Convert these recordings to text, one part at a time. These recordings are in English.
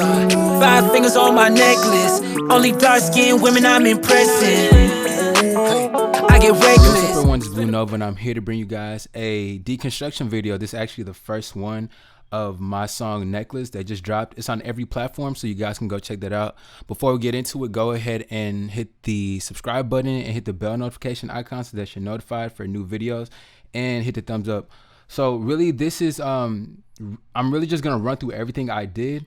Five fingers on my necklace. Only dark skinned women I'm impressing. I get reckless. What's up everyone, it's Blue Nova and I'm here to bring you guys a deconstruction video. This is actually the first one of my song Necklace that just dropped. It's on every platform, so you guys can go check that out. Before we get into it, go ahead and hit the subscribe button and hit the bell notification icon so that you're notified for new videos, and hit the thumbs up. So really this is I'm really just gonna run through everything I did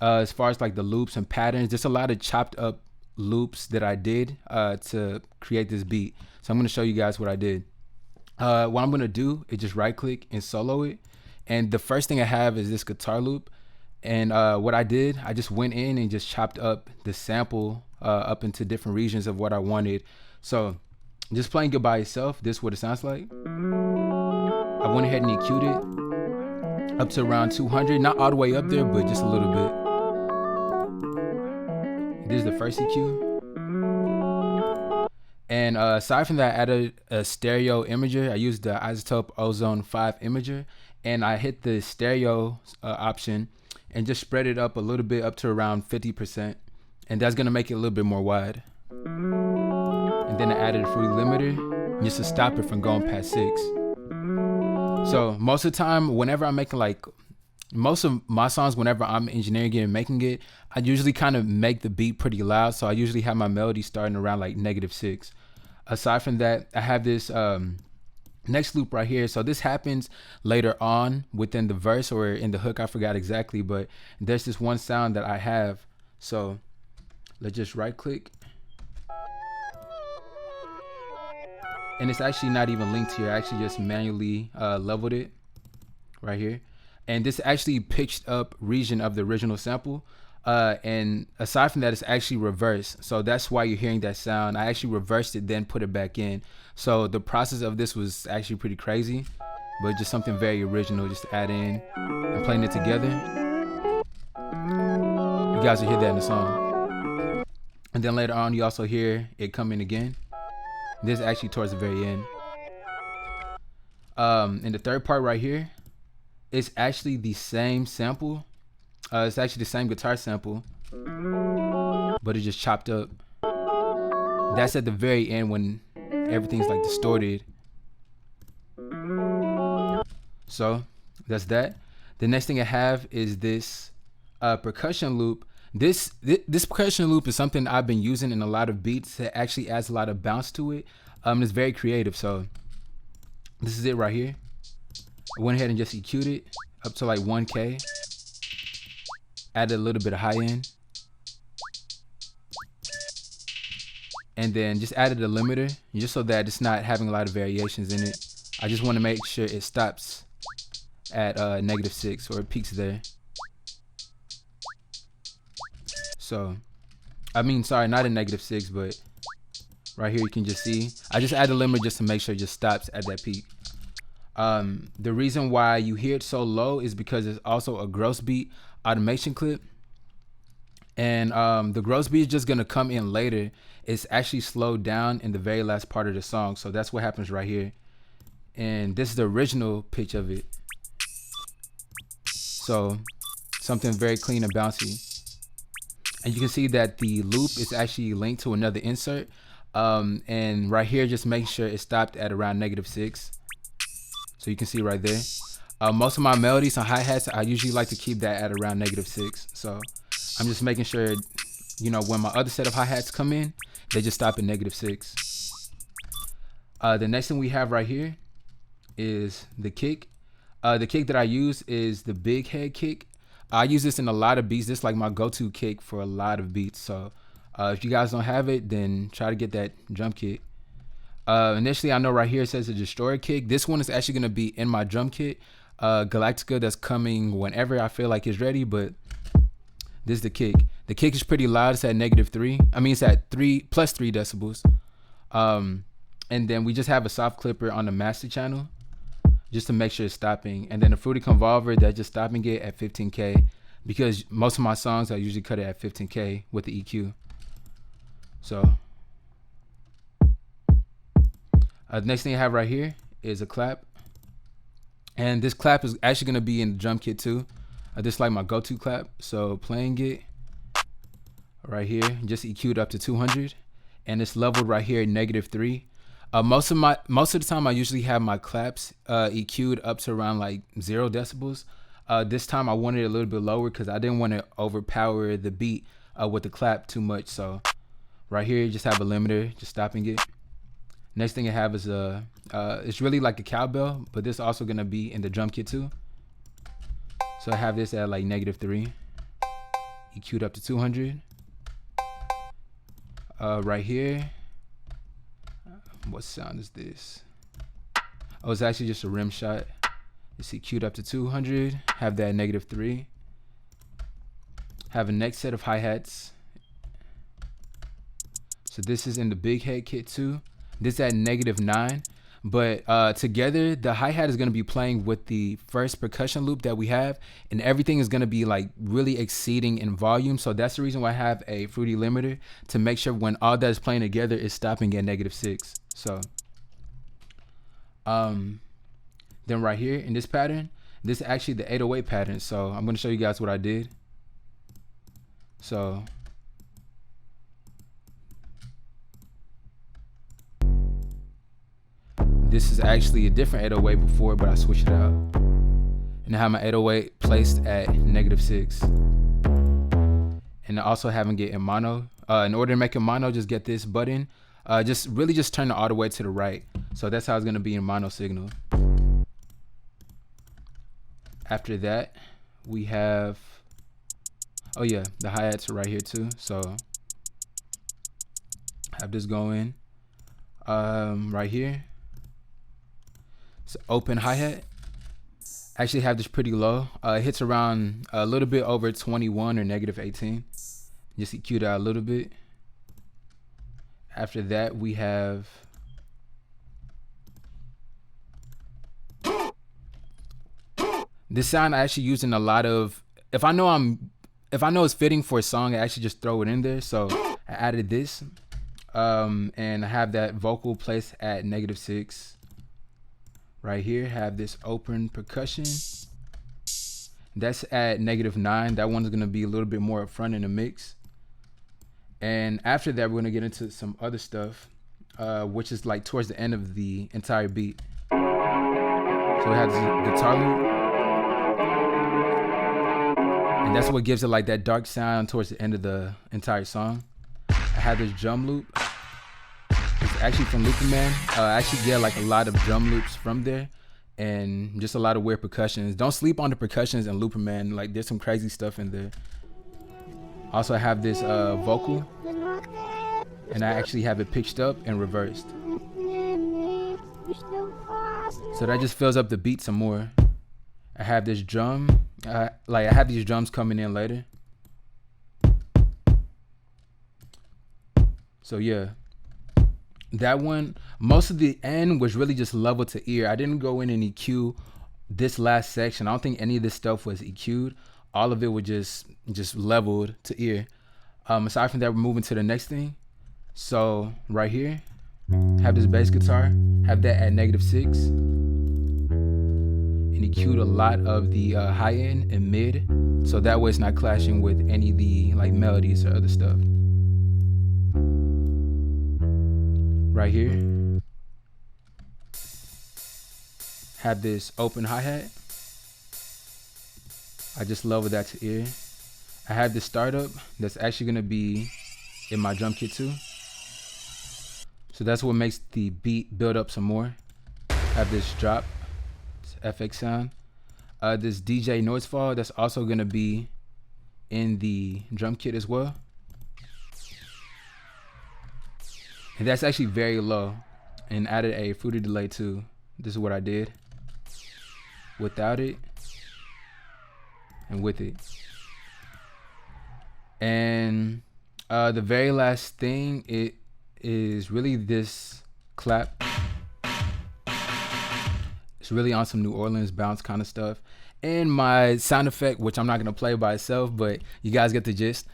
as far as like the loops and patterns. There's a lot of chopped up loops that I did to create this beat. So I'm gonna show you guys what I did. What I'm gonna do is just right click and solo it. And the first thing I have is this guitar loop. And what I did, I just went in and just chopped up the sample up into different regions of what I wanted. So just playing it by itself, this is what it sounds like. I went ahead and EQ'd it up to around 200, not all the way up there, but just a little bit. This is the first EQ. And aside from that, I added a stereo imager. I used the Isotope Ozone 5 imager, and I hit the stereo option and just spread it up a little bit up to around 50%. And that's gonna make it a little bit more wide. And then I added a free limiter just to stop it from going past 6. So most of the time, whenever I'm making like, most of my songs, whenever I'm engineering it and making it, I usually kind of make the beat pretty loud. So I usually have my melody starting around like -6. Aside from that, I have this next loop right here. So this happens later on within the verse or in the hook. I forgot exactly, but there's this one sound that I have. So let's just right click. And it's actually not even linked here. I actually just manually leveled it right here. And this actually pitched up region of the original sample. And aside from that, it's actually reversed. So that's why you're hearing that sound. I actually reversed it, then put it back in. So the process of this was actually pretty crazy, but just something very original just to add in and playing it together. You guys will hear that in the song. And then later on, you also hear it come in again. This is actually towards the very end. And the third part right here, it's actually the same sample. It's actually the same guitar sample, but it's just chopped up. That's at the very end when everything's like distorted. So that's that. The next thing I have is this percussion loop. This percussion loop is something I've been using in a lot of beats that actually adds a lot of bounce to it. It's very creative. So this is it right here. I went ahead and just EQ'd it up to like 1K. Added a little bit of high end. And then just added a limiter just so that it's not having a lot of variations in it. I just want to make sure it stops at -6 or it peaks there. So, I mean, sorry, not at -6, but right here you can just see. I just add a limiter just to make sure it just stops at that peak. The reason why you hear it so low is because it's also a gross beat automation clip. And the gross beat is just gonna come in later. It's actually slowed down in the very last part of the song. So that's what happens right here. And this is the original pitch of it. So something very clean and bouncy. And you can see that the loop is actually linked to another insert. And right here, just make sure it stopped at around -6. So you can see right there. Most of my melodies on hi-hats, I usually like to keep that at around -6. So I'm just making sure, you know, when my other set of hi-hats come in, they just stop at -6. The next thing we have right here is the kick. The kick that I use is the big head kick. I use this in a lot of beats. This is like my go-to kick for a lot of beats. So if you guys don't have it, then try to get that drum kit. Initially, I know right here it says a destroyer kick. This one is actually going to be in my drum kit, Galactica, that's coming whenever I feel like it's ready. But this is the kick. The kick is pretty loud. It's at -3. I mean, it's at +3 decibels. And then we just have a soft clipper on the master channel just to make sure it's stopping. And then a Fruity Convolver that's just stopping it at 15K, because most of my songs I usually cut it at 15K with the EQ. So the next thing I have right here is a clap. And this clap is actually going to be in the drum kit too. This is like my go-to clap. So playing it right here, just EQ'd up to 200, and it's leveled right here at -3. Most of the time I usually have my claps EQ'd up to around like 0 decibels. This time I wanted it a little bit lower because I didn't want to overpower the beat with the clap too much. So right here, you just have a limiter, just stopping it. Next thing I have is it's really like a cowbell, but this is also gonna be in the drum kit too. So I have this at like -3, EQ'd up to 200. Right here, what sound is this? Oh, it's actually just a rim shot. It's EQ'd up to 200. Have that -3. Have a next set of hi-hats. So this is in the big head kit too. This at -9, but together the hi-hat is going to be playing with the first percussion loop that we have, and everything is going to be like really exceeding in volume. So that's the reason why I have a fruity limiter, to make sure when all that is playing together is stopping at -6. So then right here in this pattern, this is actually the 808 pattern. So I'm going to show you guys what I did. So this is actually a different 808 before, but I switched it out. And I have my 808 placed at -6. And I also having it in mono. In order to make it mono, just get this button. Just turn it all the way to the right. So that's how it's gonna be in mono signal. After that, we have, oh yeah, the hi-hats are right here too. So have this going right here. So open hi-hat. Actually have this pretty low. It hits around a little bit over 21 or -18. Just EQ'd out a little bit. After that, we have this sound I actually use in a lot of, if I know it's fitting for a song, I actually just throw it in there. So I added this, and I have that vocal placed at -6. Right here, have this open percussion. That's at -9. That one's gonna be a little bit more up front in the mix. And after that, we're gonna get into some other stuff, which is like towards the end of the entire beat. So we have this guitar loop, and that's what gives it like that dark sound towards the end of the entire song. I have this drum loop. It's actually from Looping Man. I actually get like a lot of drum loops from there, and just a lot of weird percussions. Don't sleep on the percussions in Looping Man. Like there's some crazy stuff in there. Also, I have this vocal, and I actually have it pitched up and reversed. So that just fills up the beat some more. I have this drum, I have these drums coming in later. So yeah, that one, most of the end was really just level to ear. I didn't go in and EQ this last section. I don't think any of this stuff was EQ'd. All of it was just leveled to ear. Aside from that, we're moving to the next thing. So right here, have this bass guitar, have that at -6, and EQ'd a lot of the high end and mid, so that way it's not clashing with any of the like melodies or other stuff. Right here, have this open hi-hat. I just level that to ear. I have this startup that's actually gonna be in my drum kit too. So that's what makes the beat build up some more. Have this drop, this FX sound. This DJ noise fall, that's also gonna be in the drum kit as well. And that's actually very low, and added a fruity delay too. This is what I did without it and with it. And the very last thing, it is really this clap. It's really on some New Orleans bounce kind of stuff. And my sound effect, which I'm not gonna play by itself, but you guys get the gist.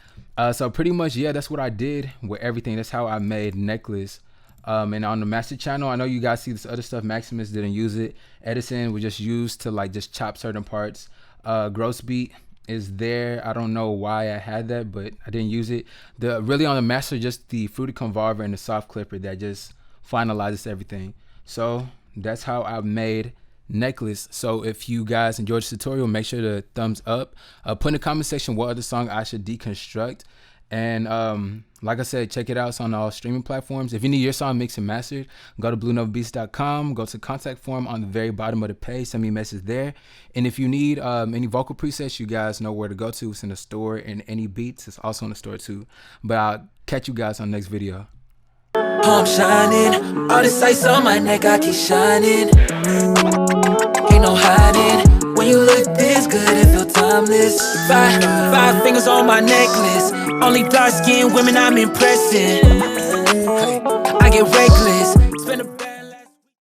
So pretty much, yeah, that's what I did with everything. That's how I made Necklace. And on the master channel, I know you guys see this other stuff. Maximus didn't use it. Edison was just used to like just chop certain parts. Gross Beat is there. I don't know why I had that, but I didn't use it. The really on the master, just the fruity convolver and the soft clipper that just finalizes everything. So that's how I made necklace. So if you guys enjoyed this tutorial, make sure to thumbs up. Put in the comment section what other song I should deconstruct. And like I said, check it out. It's on all streaming platforms. If you need your song mixed and mastered, go to bluenovabeats.com. Go to contact form on the very bottom of the page. Send me a message there. And if you need any vocal presets, you guys know where to go to. It's in the store. And any beats, it's also in the store too. But I'll catch you guys on the next video. Hoe I'm shining, all this ice on my neck, I keep shining. Ain't no hiding, when you look this good, it feel timeless. Five fingers on my necklace, only dark skinned women I'm impressing. I get reckless.